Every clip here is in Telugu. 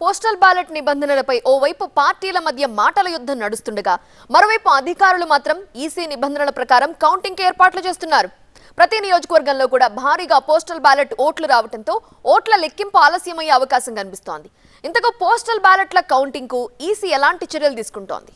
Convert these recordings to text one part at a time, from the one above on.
పోస్టల్ బ్యాలెట్ నిబంధనలపై ఓవైపు పార్టీల మధ్య మాటల యుద్ధం నడుస్తుండగా మరోవైపు అధికారులు మాత్రం ఈసీ నిబంధనల ప్రకారం కౌంటింగ్ ఏర్పాట్లు చేస్తున్నారు. ప్రతి నియోజకవర్గంలో కూడా భారీగా పోస్టల్ బ్యాలెట్ ఓట్లు రావడంతో ఓట్ల లెక్కింపు ఆలస్యమయ్యే అవకాశం కనిపిస్తోంది. ఇంతకు పోస్టల్ బ్యాలెట్ల కౌంటింగ్ కు ఈసీ ఎలాంటి చర్యలు తీసుకుంటోంది?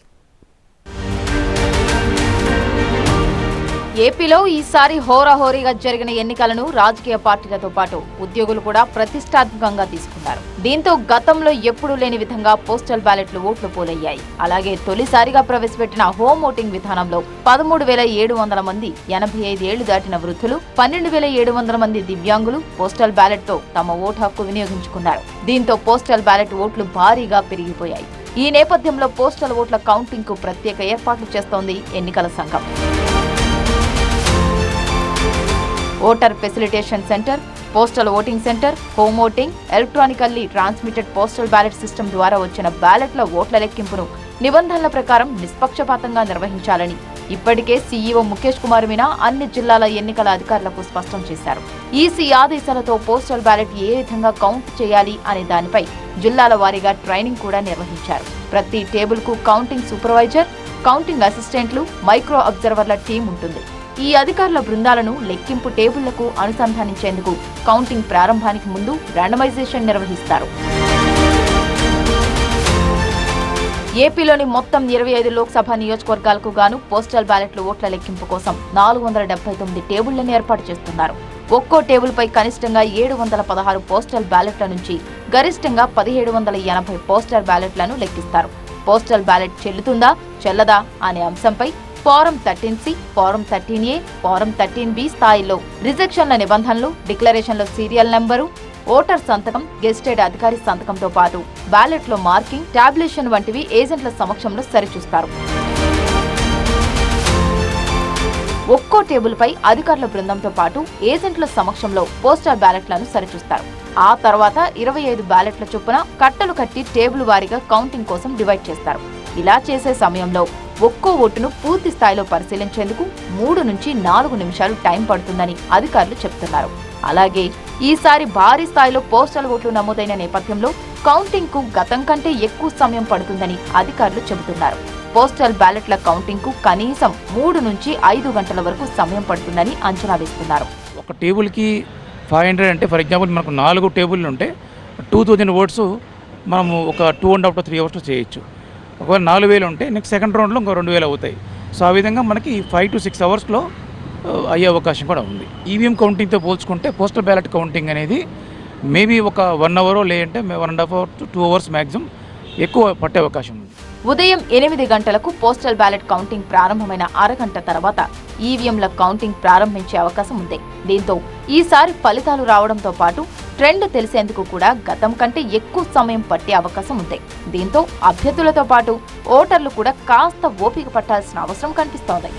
ఏపీలో ఈసారి హోరాహోరీగా జరిగిన ఎన్నికలను రాజకీయ పార్టీలతో పాటు ఉద్యోగులు కూడా ప్రతిష్టాత్మకంగా తీసుకున్నారు. దీంతో గతంలో ఎప్పుడూ లేని విధంగా పోస్టల్ బ్యాలెట్లు ఓట్లు పోలయ్యాయి. అలాగే తొలిసారిగా ప్రవేశపెట్టిన హోమ్ ఓటింగ్ విధానంలో 13,700 మంది 85 ఏళ్లు దాటిన వృద్ధులు, 12,700 మంది దివ్యాంగులు పోస్టల్ బ్యాలెట్ తో తమ ఓటు హక్కు వినియోగించుకున్నారు. దీంతో పోస్టల్ బ్యాలెట్ ఓట్లు భారీగా పెరిగిపోయాయి. ఈ నేపథ్యంలో పోస్టల్ ఓట్ల కౌంటింగ్ కు ప్రత్యేక ఏర్పాట్లు చేస్తోంది ఎన్నికల సంఘం. Voter facilitation centre, postal voting centre, home voting, electronically transmitted postal ballot system ద్వారా వచ్చిన బ్యాలెట్ల ఓట్ల లెక్కింపును నిబంధనల ప్రకారం నిష్పక్షపాతంగా నిర్వహించాలని ఇప్పటికే సీఈఓ ముఖేష్ కుమార్ మీనా అన్ని జిల్లాల ఎన్నికల అధికారులకు స్పష్టం చేశారు. ఈసీ ఆదేశాలతో పోస్టల్ బ్యాలెట్ ఏ విధంగా కౌంట్ చేయాలి అనే దానిపై జిల్లాల వారీగా ట్రైనింగ్ కూడా నిర్వహించారు. ప్రతి టేబుల్ కు కౌంటింగ్ సూపర్వైజర్, కౌంటింగ్ అసిస్టెంట్లు, మైక్రో అబ్జర్వర్ల టీం ఉంటుంది. ఈ అధికారుల బృందాలను లెక్కింపు టేబుళ్లకు అనుసంధానించేందుకు కౌంటింగ్ ప్రారంభానికి ముందు ర్యాండమైజేషన్ నిర్వహిస్తారు. ఏపీలోని మొత్తం 25 లోక్సభ నియోజకవర్గాలకు గాను పోస్టల్ బ్యాలెట్లు ఓట్ల లెక్కింపు కోసం 479 టేబుళ్లను ఏర్పాటు చేస్తున్నారు. ఒక్కో టేబుల్పై కనిష్టంగా 716 పోస్టల్ బ్యాలెట్ల నుంచి గరిష్టంగా 1780 పోస్టల్ బ్యాలెట్లను లెక్కిస్తారు. పోస్టల్ బ్యాలెట్ చెల్లుతుందా చెల్లదా అనే అంశంపై form 13C, form 13A, form 13B స్థాయిలో రిజెక్షన్ల నిబంధనలు, డిక్లరేషన్ల సీరియల్ నెంబరు, ఓటర్ సంతకం, గెజిటెడ్ అధికారి సంతకంతో పాటు బ్యాలెట్లో మార్కింగ్, టాబ్యులేషన్ వంటివి ఏజెంట్ల సమక్షంలో సరిచూస్తారు. ఒక్కో టేబుల్పై అధికారుల బృందంతో పాటు ఏజెంట్ల సమక్షంలో పోస్టల్ బ్యాలెట్లను సరిచూస్తారు. ఆ తర్వాత 25 బ్యాలెట్ల చొప్పున కట్టలు కట్టి టేబుల్ వారీగా కౌంటింగ్ కోసం డివైడ్ చేస్తారు. ఇలా చేసే సమయంలో ఒక్కో ఓటును పూర్తి స్థాయిలో పరిశీలించేందుకు 3 నుంచి 4 నిమిషాలు టైం పడుతుందని అధికారులు చెబుతున్నారు. అలాగే ఈసారి భారీ స్థాయిలో పోస్టల్ ఓట్లు నమోదైన నేపథ్యంలో కౌంటింగ్ కు గతం కంటే ఎక్కువ సమయం పడుతుందని అధికారులు చెబుతున్నారు. పోస్టల్ బ్యాలెట్ల కౌంటింగ్ కు కనీసం 3 నుంచి 5 గంటల వరకు సమయం పడుతుందని అంచనా వేస్తున్నారు. ఒక టేబుల్ కి 500 అంటే ఫర్ ఎగ్జాంపుల్ మనకు 4 టేబుల్లు ఉంటే 2000 ఓట్స్ మనము ఒక 2.5 to 3 అవర్స్లో చేయొచ్చు. ఒకవేళ 4000 ఉంటే నెక్స్ట్ సెకండ్ రౌండ్లో ఇంకో 2000 అవుతాయి. సో ఆ విధంగా మనకి 5 to 6 అవర్స్లో అయ్యే అవకాశం కూడా ఉంది. ఈవీఎం కౌంటింగ్తో పోల్చుకుంటే పోస్టల్ బ్యాలెట్ కౌంటింగ్ అనేది మేబీ ఒక 1 అవర్ లేదంటే 1.5 hours to 2 hours మ్యాక్సిమం ఎక్కువ పట్టే అవకాశం ఉంది. ఉదయం 8 గంటలకు పోస్టల్ బ్యాలెట్ కౌంటింగ్ ప్రారంభమైన అరగంట తర్వాత ఈవీఎంల కౌంటింగ్ ప్రారంభించే అవకాశం ఉంది. దీంతో ఈసారి ఫలితాలు రావడంతో పాటు ట్రెండ్ తెలిసేందుకు కూడా గతం కంటే ఎక్కువ సమయం పట్టే అవకాశం ఉంది. దీంతో అభ్యర్థులతో పాటు ఓటర్లు కూడా కాస్త ఓపిక పట్టాల్సిన అవసరం కనిపిస్తోంది.